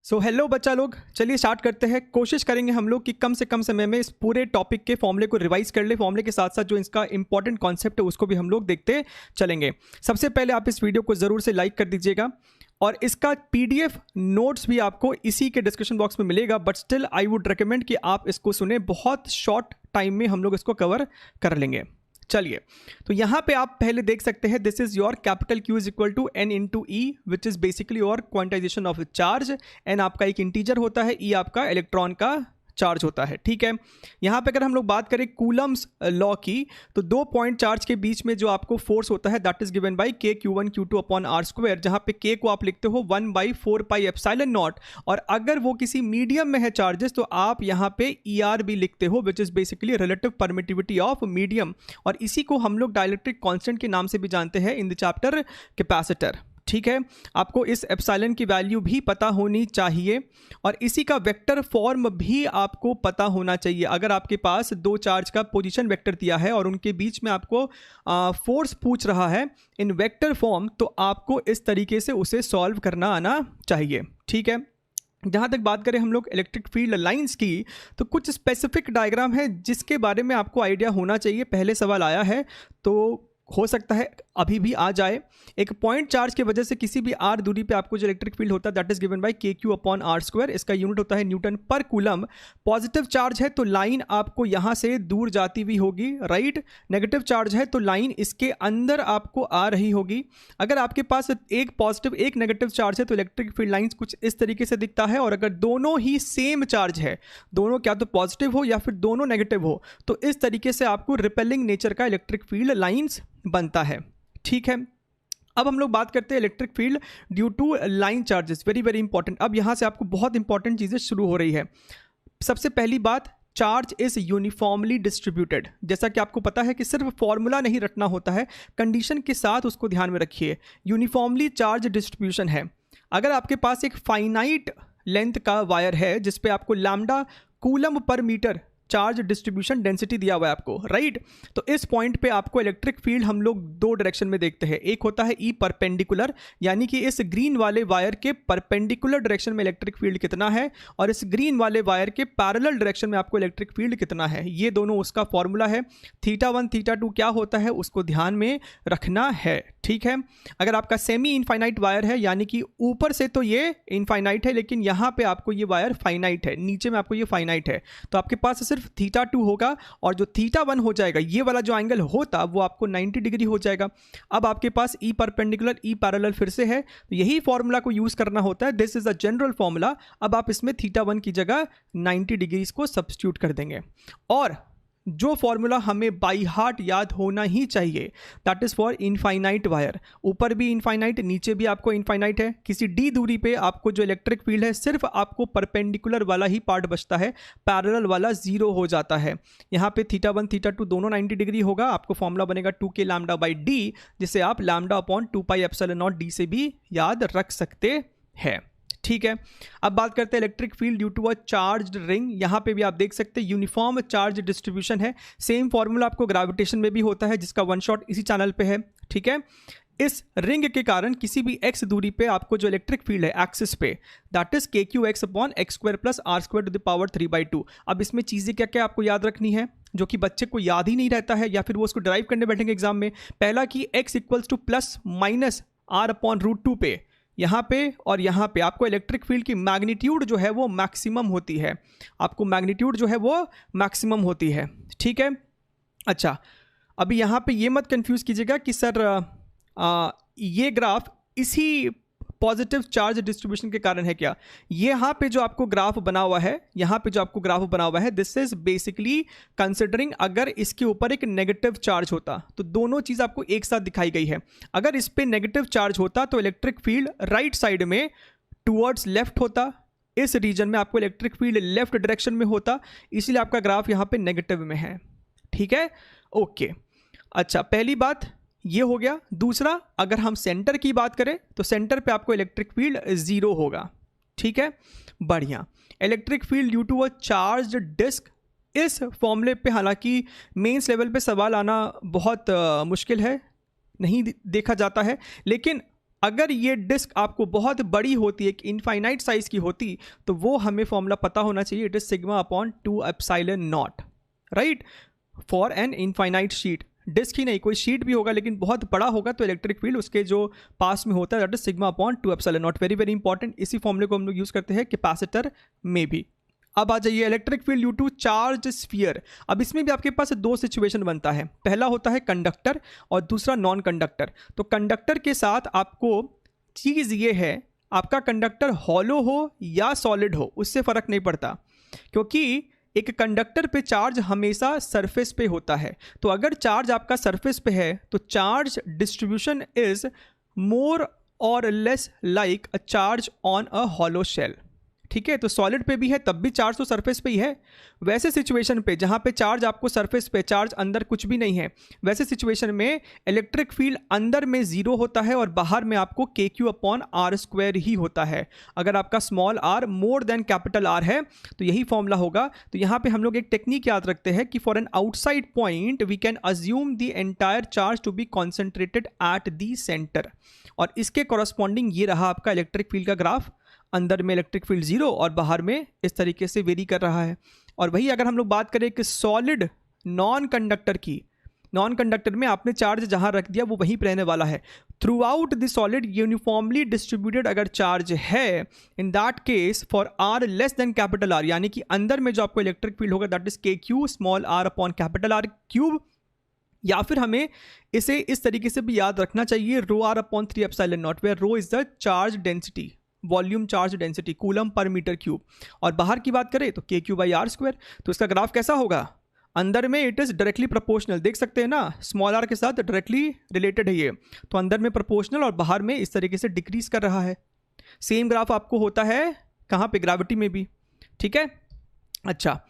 So hello बच्चा लोग, चलिए स्टार्ट करते हैं। कोशिश करेंगे हम लोग कि कम से कम समय में इस पूरे टॉपिक के फॉर्मूले को रिवाइज कर ले। फॉर्मूले के साथ साथ जो इसका इंपॉर्टेंट कॉन्सेप्ट है उसको भी हम लोग देखते चलेंगे। सबसे पहले आप इस वीडियो को ज़रूर से लाइक कर दीजिएगा और इसका पीडीएफ नोट्स भी आपको इसी के डिस्क्रिप्शन बॉक्स में मिलेगा। But still I would recommend कि आप इसको सुने, बहुत शॉर्ट टाइम में हम लोग इसको कवर कर लेंगे। चलिए, तो यहाँ पे आप पहले देख सकते हैं, this is your capital Q is equal to N into E, which is basically your quantization of charge. N आपका एक इंटीजर होता है, E आपका इलेक्ट्रॉन का चार्ज होता है। ठीक है, यहाँ पे अगर हम लोग बात करें कूलम्स लॉ की, तो 2 पॉइंट चार्ज के बीच में जो आपको फोर्स होता है that is given by K Q1 Q2 upon R square, जहाँ पे K को आप लिखते हो 1/4 पाई एप्सिलॉन नॉट, और अगर वो किसी मीडियम में है चार्जेस तो आप यहाँ पे ER भी लिखते हो, विच is basically relative permittivity of medium, और इसी को हम लोग डाइलेक्ट्रिक कांस्टेंट के नाम से भी जानते हैं इन द चैप्टर कैपेसिटर। ठीक है, आपको इस एप्सिलॉन की वैल्यू भी पता होनी चाहिए और इसी का वेक्टर फॉर्म भी आपको पता होना चाहिए। अगर आपके पास दो चार्ज का पोजीशन वेक्टर दिया है और उनके बीच में आपको फोर्स पूछ रहा है इन वेक्टर फॉर्म, तो आपको इस तरीके से उसे सॉल्व करना आना चाहिए। ठीक है, जहाँ तक बात करें हम लोग इलेक्ट्रिक फील्ड लाइंस की, तो कुछ स्पेसिफिक डायग्राम है जिसके बारे में आपको आइडिया होना चाहिए। पहले सवाल आया है तो हो सकता है अभी भी आ जाए। एक पॉइंट चार्ज की वजह से किसी भी r दूरी पे आपको जो इलेक्ट्रिक फील्ड होता है that is given by KQ upon R square. इसका यूनिट होता है न्यूटन पर कूलम। पॉजिटिव चार्ज है तो लाइन आपको यहाँ से दूर जाती हुई होगी, राइट। नेगेटिव चार्ज है तो लाइन इसके अंदर आपको आ रही होगी। अगर आपके पास एक पॉजिटिव एक नेगेटिव चार्ज है तो इलेक्ट्रिक फील्ड लाइन्स कुछ इस तरीके से दिखता है, और अगर दोनों ही सेम चार्ज है, दोनों क्या तो पॉजिटिव हो या फिर दोनों नेगेटिव हो, तो इस तरीके से आपको रिपेलिंग नेचर का इलेक्ट्रिक फील्ड लाइन्स बनता है। ठीक है, अब हम लोग बात करते हैं electric field due to line charges. Very very important. अब यहाँ से आपको बहुत इंपॉर्टेंट चीज़ें शुरू हो रही है। सबसे पहली बात, चार्ज इज यूनिफॉर्मली डिस्ट्रीब्यूटेड। जैसा कि आपको पता है कि सिर्फ फॉर्मूला नहीं रटना होता है, कंडीशन के साथ उसको ध्यान में रखिए। यूनिफॉर्मली चार्ज डिस्ट्रीब्यूशन है। अगर आपके पास एक फाइनाइट लेंथ का वायर है जिसपे आपको lambda coulomb per metre charge distribution density दिया हुआ है आपको, राइट। तो इस पॉइंट पे आपको इलेक्ट्रिक फील्ड हम लोग दो डायरेक्शन में देखते हैं। एक होता है ई परपेंडिकुलर, यानी कि इस ग्रीन वाले वायर के परपेंडिकुलर डायरेक्शन में इलेक्ट्रिक फील्ड कितना है, और इस ग्रीन वाले वायर के पैरेलल डायरेक्शन में आपको इलेक्ट्रिक फील्ड कितना है। ये दोनों उसका फॉर्मूला है। θ1 θ2 क्या होता है उसको ध्यान में रखना है। ठीक है, अगर आपका सेमी इनफाइनाइट वायर है, यानी कि ऊपर से तो ये इनफाइनाइट है लेकिन यहाँ पे आपको ये वायर फाइनाइट है, नीचे में आपको ये फाइनाइट है, तो आपके पास सिर्फ θ2 होगा, और जो θ1 हो जाएगा, ये वाला जो एंगल होता वो आपको 90 डिग्री हो जाएगा। अब आपके पास ई परपेंडिकुलर ई पैरेलल फिर से है, तो यही फॉर्मूला को यूज करना होता है। This is a general formula. अब आप इसमें θ1 की जगह 90 डिग्रीज को सब्स्टिट्यूट कर देंगे, और जो फॉर्मूला हमें बाई हार्ट याद होना ही चाहिए that is for infinite wire. ऊपर भी इनफाइनाइट, नीचे भी आपको इनफाइनाइट है। किसी डी दूरी पे आपको जो इलेक्ट्रिक फील्ड है सिर्फ आपको परपेंडिकुलर वाला ही पार्ट बचता है, पैरेलल वाला 0 हो जाता है। यहाँ पे θ1 θ2 दोनों 90 डिग्री होगा। आपको फॉर्मूला बनेगा 2k लैम्डा बाई डी, जिसे आप lambda upon 2 pi epsilon not D से भी याद रख सकते हैं। ठीक है, अब बात करते हैं electric field due to a charged ring. यहाँ पे भी आप देख सकते हैं यूनिफॉर्म चार्ज डिस्ट्रीब्यूशन है। सेम फॉर्मूला आपको ग्रेविटेशन में भी होता है, जिसका वन शॉट इसी चैनल पे है। ठीक है, इस रिंग के कारण किसी भी x दूरी पे आपको जो इलेक्ट्रिक फील्ड है एक्सिस पे, that is KQX upon x square plus R square to the power 3/2। अब इसमें चीज़ें क्या क्या आपको याद रखनी है जो कि बच्चे को याद ही नहीं रहता है, या फिर वो उसको ड्राइव करने बैठेंगे एग्जाम में। पहला कि x equals two plus minus R upon √2 पे, यहाँ पे और यहाँ पे आपको इलेक्ट्रिक फील्ड की मैग्नीट्यूड जो है वो मैक्सिमम होती है। आपको मैग्नीट्यूड जो है वो मैक्सिमम होती है। ठीक है, अच्छा, अभी यहाँ पे ये मत कंफ्यूज कीजिएगा कि सर ये ग्राफ इसी पॉजिटिव चार्ज डिस्ट्रीब्यूशन के कारण है क्या। यहाँ पे जो आपको ग्राफ बना हुआ है, यहाँ पे जो आपको ग्राफ बना हुआ है, दिस इज बेसिकली कंसिडरिंग अगर इसके ऊपर एक नेगेटिव चार्ज होता, तो दोनों चीज़ आपको एक साथ दिखाई गई है। अगर इस पे नेगेटिव चार्ज होता तो इलेक्ट्रिक फील्ड राइट साइड में टूवर्ड्स लेफ्ट होता, इस रीजन में आपको इलेक्ट्रिक फील्ड लेफ्ट डायरेक्शन में होता, इसलिए आपका ग्राफ यहाँ पे नेगेटिव में है। ठीक है, ओके, अच्छा, पहली बात ये हो गया। दूसरा, अगर हम सेंटर की बात करें तो सेंटर पे आपको इलेक्ट्रिक फील्ड 0 होगा। ठीक है, बढ़िया। Electric field due to a charged disc, इस फॉर्मूले पे हालांकि मेंस लेवल पे सवाल आना बहुत मुश्किल है, नहीं देखा जाता है, लेकिन अगर ये डिस्क आपको बहुत बड़ी होती है, इनफाइनाइट साइज की होती, तो वो हमें फॉर्मूला पता होना चाहिए, it is sigma upon 2 epsilon naught, right, for an infinite sheet. Disc ही नहीं, कोई शीट भी होगा लेकिन बहुत बड़ा होगा तो इलेक्ट्रिक फील्ड उसके जो पास में होता है that is sigma upon 2 epsilon not. Very very important, इसी फॉर्मूले को हम लोग यूज़ करते हैं कैपेसिटर में भी। अब आ जाइए electric field due to charge sphere. अब इसमें भी आपके पास दो सिचुएशन बनता है, पहला होता है कंडक्टर और दूसरा नॉन कंडक्टर। तो कंडक्टर के साथ आपको चीज़ ये है, आपका कंडक्टर हॉलो हो या सॉलिड हो उससे फ़र्क नहीं पड़ता, क्योंकि एक कंडक्टर पे चार्ज हमेशा सरफेस पे होता है। तो अगर चार्ज आपका सरफेस पे है तो charge distribution is more or less like a charge on a hollow shell, ठीक है। तो सॉलिड पे भी है तब भी चार्ज तो सरफेस पे ही है। वैसे सिचुएशन पे जहाँ पे चार्ज आपको सरफेस पे, चार्ज अंदर कुछ भी नहीं है, वैसे सिचुएशन में इलेक्ट्रिक फील्ड अंदर में जीरो होता है और बाहर में आपको KQ अपॉन R स्क्वायर ही होता है। अगर आपका small r more than capital R है तो यही फॉर्मूला होगा। तो यहाँ पे हम लोग एक टेक्निक याद रखते हैं कि for an outside point we can assume the entire charge to be concentrated at the centre, और इसके कॉरस्पॉन्डिंग ये रहा आपका इलेक्ट्रिक फील्ड का ग्राफ। अंदर में इलेक्ट्रिक फील्ड जीरो और बाहर में इस तरीके से वेरी कर रहा है। और वही अगर हम लोग बात करें कि सॉलिड नॉन कंडक्टर की, नॉन कंडक्टर में आपने चार्ज जहां रख दिया वो वहीं पर रहने वाला है। Through out the solid uniformly distributed अगर चार्ज है, इन that case for R less than capital R, यानी कि अंदर में जो आपको इलेक्ट्रिक फील्ड होगा that is KQ small r upon capital R cube, या फिर हमें इसे इस तरीके से भी याद रखना चाहिए rho r upon 3 epsilon naught, where rho is the charge density, volume charge density, coulomb per metre cube. और बाहर की बात करें तो KQ बाई R स्क्वायर। तो इसका ग्राफ कैसा होगा, अंदर में इट इज़ डायरेक्टली प्रोपोर्शनल, देख सकते हैं ना, स्मॉल r के साथ डायरेक्टली रिलेटेड है ये, तो अंदर में प्रोपोर्शनल और बाहर में इस तरीके से डिक्रीज कर रहा है। सेम ग्राफ आपको होता है कहाँ पे, ग्रेविटी में भी, ठीक है। अच्छा,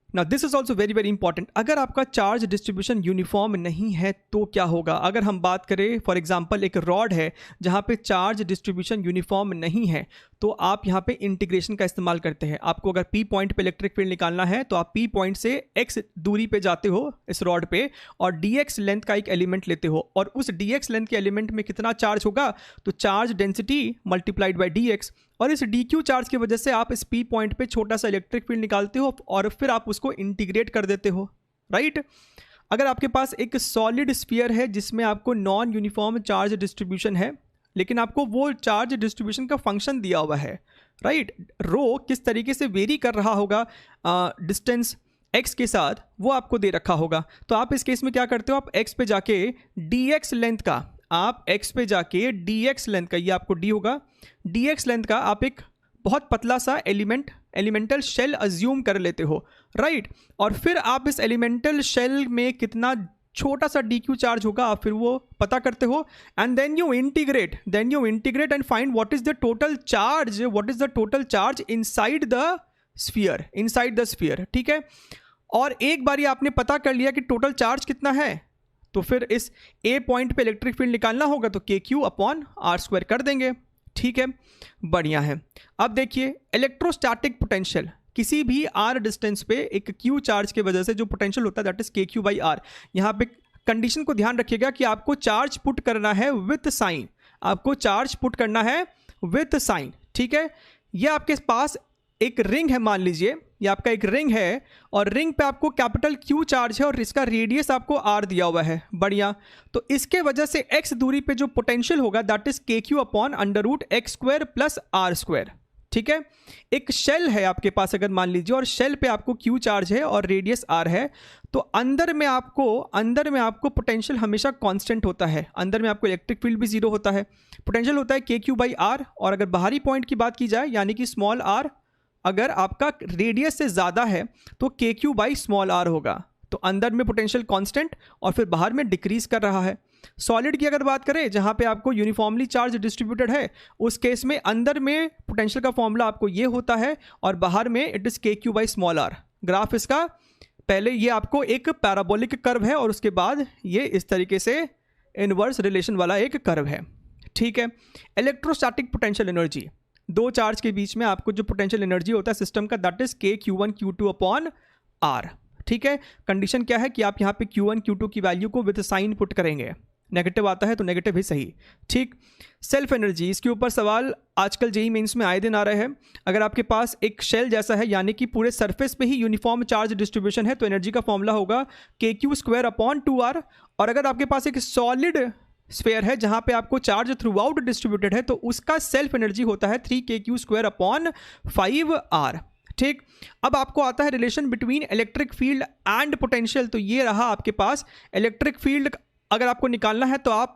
now this is also very very important, अगर आपका चार्ज डिस्ट्रीब्यूशन यूनिफॉर्म नहीं है तो क्या होगा। अगर हम बात करें फॉर एग्जांपल एक रॉड है जहाँ पे चार्ज डिस्ट्रीब्यूशन यूनिफॉर्म नहीं है, तो आप यहाँ पे इंटीग्रेशन का इस्तेमाल करते हैं। आपको अगर P पॉइंट पे इलेक्ट्रिक फील्ड निकालना है तो आप P पॉइंट से x दूरी पे जाते हो इस रॉड पे और dx लेंथ का एक एलिमेंट लेते हो, और उस dx लेंथ के एलिमेंट में कितना चार्ज होगा, तो charge density multiplied by dx, और इस dq चार्ज की वजह से आप इस P पॉइंट पे छोटा सा इलेक्ट्रिक फील्ड निकालते हो और फिर आप उसको इंटीग्रेट कर देते हो, राइट। अगर आपके पास एक सॉलिड स्फीयर है जिसमें आपको नॉन यूनिफॉर्म चार्ज डिस्ट्रीब्यूशन है, लेकिन आपको वो चार्ज डिस्ट्रीब्यूशन का फंक्शन दिया हुआ है, राइट, रो किस तरीके से वेरी कर रहा होगा डिस्टेंस x के साथ, वो आपको दे रखा होगा। तो आप इस केस में क्या करते हो, आप x पे जाके dx लेंथ का, आप x पे जाके dx लेंथ का, ये आपको d होगा, dx लेंथ का आप एक बहुत पतला सा एलिमेंटल शेल अज्यूम कर लेते हो, राइट। और फिर आप इस एलिमेंटल शेल में कितना छोटा सा dq चार्ज होगा आप फिर वो पता करते हो, and then you integrate and find what is the total charge inside the sphere, ठीक है। और एक बार आपने पता कर लिया कि टोटल चार्ज कितना है, तो फिर इस A पॉइंट पे इलेक्ट्रिक फील्ड निकालना होगा तो KQ अपॉन R स्क्वायर कर देंगे, ठीक है, बढ़िया है। अब देखिए इलेक्ट्रोस्टैटिक पोटेंशियल, किसी भी R डिस्टेंस पे एक Q चार्ज के वजह से जो पोटेंशियल होता है that is KQ by R। यहाँ पे कंडीशन को ध्यान रखिएगा कि आपको चार्ज पुट करना है विथ साइन, ठीक है। ये आपके पास एक रिंग है, मान लीजिए ये आपका एक रिंग है और रिंग पे आपको कैपिटल Q चार्ज है और इसका रेडियस आपको R दिया हुआ है, बढ़िया। तो इसके वजह से x दूरी पे जो पोटेंशियल होगा that is KQ upon under root x square plus R square, ठीक है। एक शेल है आपके पास अगर मान लीजिए, और शेल पे आपको Q चार्ज है और रेडियस R है, तो अंदर में आपको पोटेंशियल हमेशा कांस्टेंट होता है, अंदर में आपको इलेक्ट्रिक फील्ड भी जीरो होता है, पोटेंशियल होता है KQ बाई R। और अगर बाहरी पॉइंट की बात की जाए यानी कि स्मॉल r, अगर आपका रेडियस से ज़्यादा है तो KQ बाई स्मॉल r होगा। तो अंदर में पोटेंशियल कांस्टेंट और फिर बाहर में डिक्रीज कर रहा है। सॉलिड की अगर बात करें जहाँ पे आपको यूनिफॉर्मली चार्ज डिस्ट्रीब्यूटेड है, उस केस में अंदर में पोटेंशियल का फॉर्मूला आपको ये होता है और बाहर में it is KQ by small r। Graph इसका पहले ये आपको एक पैराबोलिक कर्व है और उसके बाद ये इस तरीके से इनवर्स रिलेशन वाला एक कर्व है, ठीक है। इलेक्ट्रोस्टैटिक पोटेंशियल एनर्जी, दो चार्ज के बीच में आपको जो पोटेंशियल एनर्जी होता है सिस्टम का that is KQ1 Q2 upon R, ठीक है। कंडीशन क्या है कि आप यहाँ पे Q1 Q2 की वैल्यू को विद साइन पुट करेंगे, नेगेटिव आता है तो नेगेटिव ही सही। ठीक, सेल्फ एनर्जी, इसके ऊपर सवाल आजकल जेईई मेंस में आए दिन आ रहे हैं। अगर आपके पास एक शेल जैसा है यानी कि पूरे सरफेस पे ही यूनिफॉर्म चार्ज डिस्ट्रीब्यूशन है तो एनर्जी का फॉर्मूला होगा kq²/2r। और अगर आपके पास एक सॉलिड स्फेयर है जहां पे आपको चार्ज थ्रू आउट डिस्ट्रीब्यूटेड है तो उसका सेल्फ एनर्जी होता है 3kq²/5r। ठीक, अब आपको आता है relation between electric field and potential. तो ये रहा आपके पास इलेक्ट्रिक फील्ड, अगर आपको निकालना है तो आप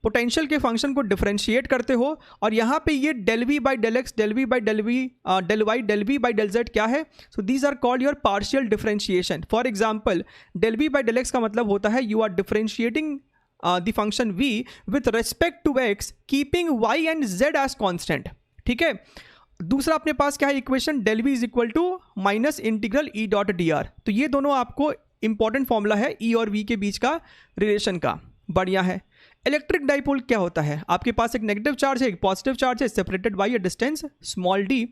पोटेंशियल के फंक्शन को डिफरेंशिएट करते हो और यहाँ पे ये del v by del x, del v by del v, del y, del v by del z क्या है? So these are called your partial differentiation. For example del v by del x का मतलब होता है you are differentiating the function v with respect to x keeping y and z as constant. ठीक है, दूसरा अपने पास क्या है equation, del v is equal to minus integral e dot d r. तो ये दोनों आपको इंपॉर्टेंट फॉर्मूला है ई और वी के बीच का रिलेशन का। बढ़िया है। इलेक्ट्रिक डाइपोल क्या होता है, आपके पास एक नेगेटिव चार्ज है एक पॉजिटिव चार्ज है separated by a distance small d।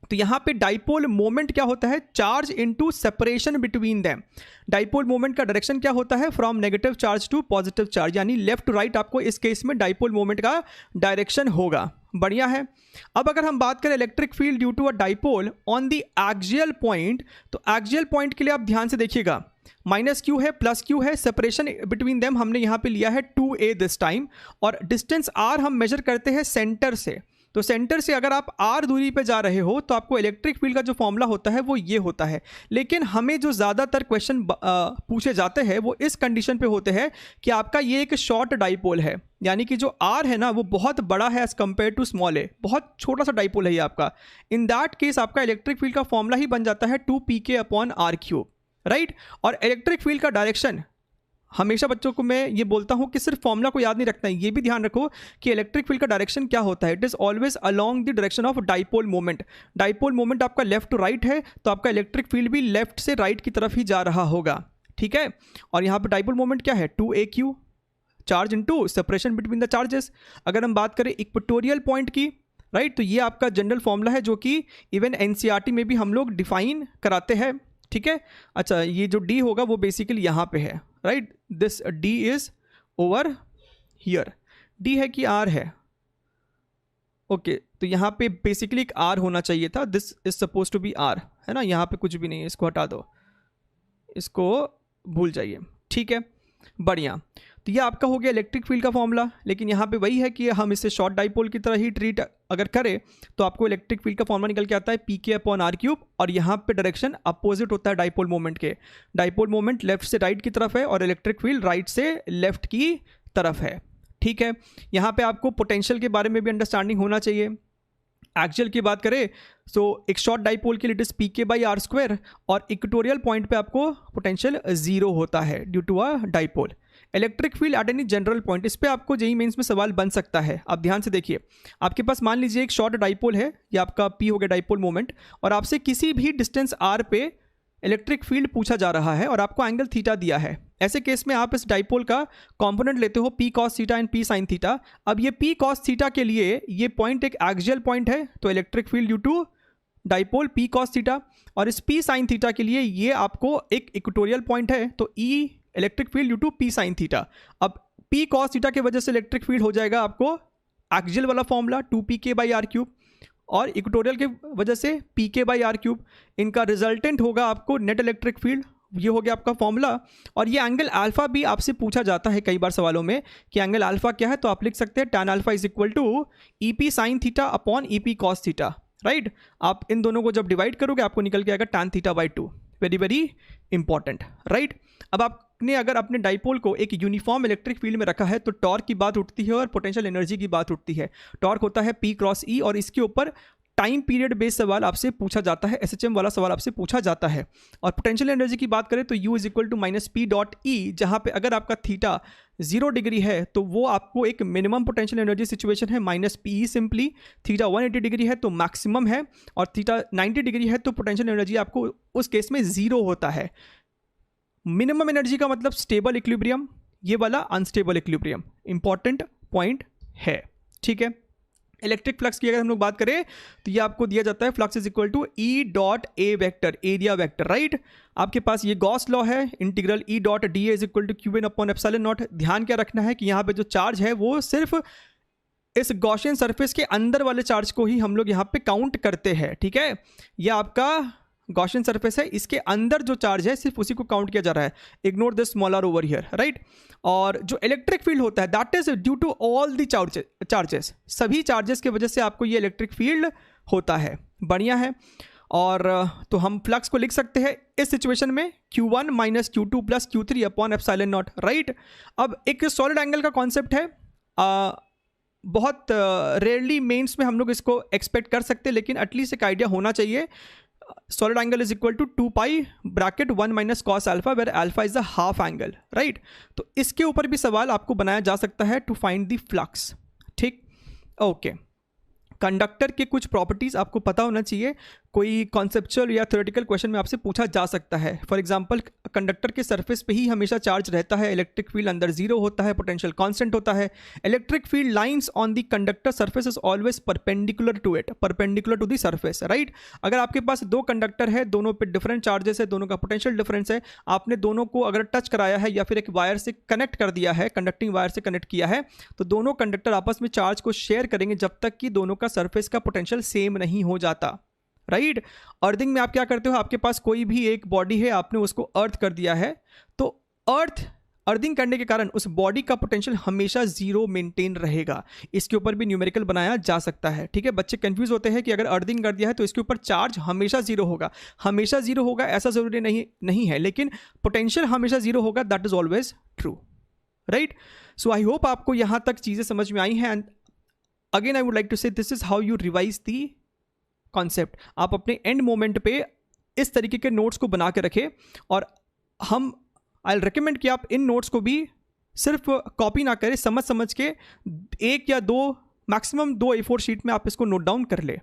तो यहाँ पे डाइपोल मोमेंट क्या होता है, charge into separation between them. Dipole moment का डायरेक्शन क्या होता है, from negative charge to positive charge, यानी लेफ्ट टू राइट आपको इस केस में डाइपोल मोमेंट का डायरेक्शन होगा। बढ़िया है। अब अगर हम बात करें electric field due to a dipole on the axial point, तो एक्सियल पॉइंट के लिए आप ध्यान से देखिएगा, माइनस क्यू है प्लस क्यू है, सेपरेशन बिटवीन देम हमने यहाँ पे लिया है 2a दिस टाइम, और डिस्टेंस r हम मेजर करते हैं सेंटर से। तो सेंटर से अगर आप r दूरी पे जा रहे हो तो आपको इलेक्ट्रिक फील्ड का जो फॉर्मूला होता है वो ये होता है। लेकिन हमें जो ज़्यादातर क्वेश्चन पूछे जाते हैं वो इस कंडीशन पे होते हैं कि आपका ये एक शॉर्ट डाइपोल है, यानी कि जो r है ना वो बहुत बड़ा है as compared to small a, बहुत छोटा सा डाइपोल है ये आपका। इन दैट केस आपका इलेक्ट्रिक फील्ड का फॉर्मूला ही बन जाता है 2pk/r³, राइट। और इलेक्ट्रिक फील्ड का डायरेक्शन, हमेशा बच्चों को मैं ये बोलता हूँ कि सिर्फ फॉर्मूला को याद नहीं रखना है, ये भी ध्यान रखो कि इलेक्ट्रिक फील्ड का डायरेक्शन क्या होता है। It is always along the direction of dipole moment. Dipole moment आपका लेफ्ट टू राइट है तो आपका इलेक्ट्रिक फील्ड भी लेफ्ट से राइट की तरफ ही जा रहा होगा। ठीक है, और यहाँ पर डाइपोल मोमेंट क्या है, 2aq charge into separation between the charges. अगर हम बात करें इक्वेटोरियल पॉइंट की, राइट, तो ये आपका जनरल फॉर्मूला है जो कि इवन एनसीईआरटी में भी हम लोग डिफाइन कराते हैं। ठीक है, अच्छा, ये जो d होगा वो बेसिकली यहाँ पे है, right, this d is over here. d है कि r है, ओके, तो यहाँ पे बेसिकली एक r होना चाहिए था, this is suppose to be r, है ना। यहाँ पे कुछ भी नहीं है, इसको हटा दो, इसको भूल जाइए। ठीक है, बढ़िया। तो ये आपका हो गया इलेक्ट्रिक फील्ड का फॉर्मूला। लेकिन यहाँ पे वही है कि हम इसे शॉर्ट डाइपोल की तरह ही ट्रीट अगर करें तो आपको इलेक्ट्रिक फील्ड का फॉर्मूला निकल के आता है pk/r³, और यहाँ पे डायरेक्शन अपोजिट होता है डाइपोल मोमेंट के। डाइपोल मोमेंट लेफ्ट से राइट की तरफ है और इलेक्ट्रिक फील्ड राइट से लेफ्ट की तरफ है। ठीक है, यहाँ पे आपको पोटेंशियल के बारे में भी अंडरस्टैंडिंग होना चाहिए। एक्सियल की बात करें तो एक शॉर्ट डाइपोल के लिए इट इज pk/r², और इक्वेटोरियल पॉइंट पे आपको पोटेंशियल 0 होता है due to a dipole. Electric field at any general point, इस पे आपको जेईई मेंस में सवाल बन सकता है। आप ध्यान से देखिए, आपके पास मान लीजिए एक शॉर्ट डाइपोल है, ये आपका p हो गया डाइपोल मोमेंट, और आपसे किसी भी डिस्टेंस r पे इलेक्ट्रिक फील्ड पूछा जा रहा है और आपको एंगल थीटा दिया है। ऐसे केस में आप इस डाइपोल का कंपोनेंट लेते हो p cos theta and p sin theta. अब ये p cos थीटा के लिए ये पॉइंट एक एक्सियल पॉइंट है, तो electric field due to dipole p cos theta, और इस p sin थीटा के लिए ये आपको एक इक्वेटोरियल पॉइंट है, तो E electric field due to p sin theta. अब p cos थीटा की वजह से इलेक्ट्रिक फील्ड हो जाएगा आपको एक्सियल वाला फॉर्मूला 2pk/r³, और इक्वेटोरियल की वजह से pk/r³। इनका रिजल्टेंट होगा आपको नेट इलेक्ट्रिक फील्ड। ये हो गया आपका फॉर्मूला। और ये एंगल अल्फा भी आपसे पूछा जाता है कई बार सवालों में कि एंगल अल्फा क्या है, तो आप लिख सकते हैं tan alpha is equal to EP sin theta upon EP cos theta, right. आप इन दोनों को जब डिवाइड करोगे आपको निकल के आएगा tan θ/2। Very very important, right. अब आपने अगर अपने डाइपोल को एक यूनिफॉर्म इलेक्ट्रिक फील्ड में रखा है तो टॉर्क की बात उठती है और पोटेंशियल एनर्जी की बात उठती है। टॉर्क होता है P क्रॉस E, और इसके ऊपर टाइम पीरियड बेस्ड सवाल आपसे पूछा जाता है, SHM वाला सवाल आपसे पूछा जाता है। और पोटेंशियल एनर्जी की बात करें तो U is equal to -P.E, जहाँ पे अगर आपका थीटा 0 डिग्री है तो वो आपको एक मिनिमम पोटेंशियल एनर्जी सिचुएशन है, -PE सिंपली। थीटा 180 डिग्री है तो मैक्सिमम है, और थीटा 90 डिग्री है तो पोटेंशियल एनर्जी आपको उस केस में 0 होता है। मिनिमम एनर्जी का मतलब स्टेबल इक्विलिब्रियम, ये वाला अनस्टेबल इक्विलिब्रियम। इंपॉर्टेंट पॉइंट है, ठीक है। इलेक्ट्रिक फ्लक्स की अगर हम लोग बात करें तो ये आपको दिया जाता है flux is equal to E dot A vector, area vector, right. आपके पास ये गॉस लॉ है, integral E dot d A is equal to q n upon epsilon naught. ध्यान क्या रखना है कि यहाँ पे जो चार्ज है वो सिर्फ इस गॉसियन सरफेस के अंदर वाले चार्ज को ही हम लोग यहाँ पे काउंट करते हैं, ठीक है। यह आपका गॉसियन सरफेस है, इसके अंदर जो चार्ज है सिर्फ उसी को काउंट किया जा रहा है। Ignore this smaller over here, right. और जो इलेक्ट्रिक फील्ड होता है that is due to all the charges, सभी चार्जेस की वजह से आपको ये इलेक्ट्रिक फील्ड होता है। बढ़िया है। और तो हम फ्लक्स को लिख सकते हैं इस सिचुएशन में Q1 minus Q2 plus Q3 upon epsilon naught, right. अब एक सॉलिड एंगल का कॉन्सेप्ट है, बहुत रेयरली मेंस में हम लोग इसको एक्सपेक्ट कर सकते हैं, लेकिन एटलीस्ट एक आइडिया होना चाहिए। Solid angle is equal to 2 pi bracket 1 minus cos alpha where alpha is a half angle, right. तो इसके ऊपर भी सवाल आपको बनाया जा सकता है टू फाइंड द फ्लक्स, ठीक। ओके, कंडक्टर के कुछ प्रॉपर्टीज आपको पता होना चाहिए। कोई कॉन्सेप्चुअल या थ्योरेटिकल क्वेश्चन में आपसे पूछा जा सकता है। फॉर एग्जांपल, कंडक्टर के सरफेस पे ही हमेशा चार्ज रहता है, इलेक्ट्रिक फील्ड अंदर जीरो होता है, पोटेंशियल कांस्टेंट होता है। Electric field lines on the conductor surface is always perpendicular to it, perpendicular to the surface, right. अगर आपके पास दो कंडक्टर है, दोनों पे डिफरेंट चार्जेस है, दोनों का पोटेंशियल डिफरेंस है, आपने दोनों को अगर टच कराया है या फिर एक वायर से कनेक्ट कर दिया है, कंडक्टिंग वायर से कनेक्ट किया है, तो दोनों कंडक्टर आपस में चार्ज को शेयर करेंगे जब तक कि दोनों का सरफेस का पोटेंशियल सेम नहीं हो जाता, राइट। अर्थिंग में आप क्या करते हो, आपके पास कोई भी एक बॉडी है, आपने उसको अर्थ कर दिया है, तो अर्थिंग करने के कारण उस बॉडी का पोटेंशियल हमेशा जीरो मेंटेन रहेगा। इसके ऊपर भी न्यूमेरिकल बनाया जा सकता है, ठीक है। बच्चे कंफ्यूज होते हैं कि अगर अर्थिंग कर दिया है तो इसके ऊपर चार्ज हमेशा जीरो होगा। हमेशा जीरो होगा ऐसा जरूरी नहीं है, लेकिन पोटेंशियल हमेशा जीरो होगा, that is always true, right. So I hope आपको यहाँ तक चीज़ें समझ में आई हैं। And again I would like to say this is how you revise the concept. आप अपने एंड मोमेंट पे इस तरीके के नोट्स को बना के रखें, और आई रिकमेंड कि आप इन नोट्स को भी सिर्फ कॉपी ना करें, समझ के 1 या 2 मैक्सिमम 2 A4 शीट में आप इसको नोट डाउन कर ले।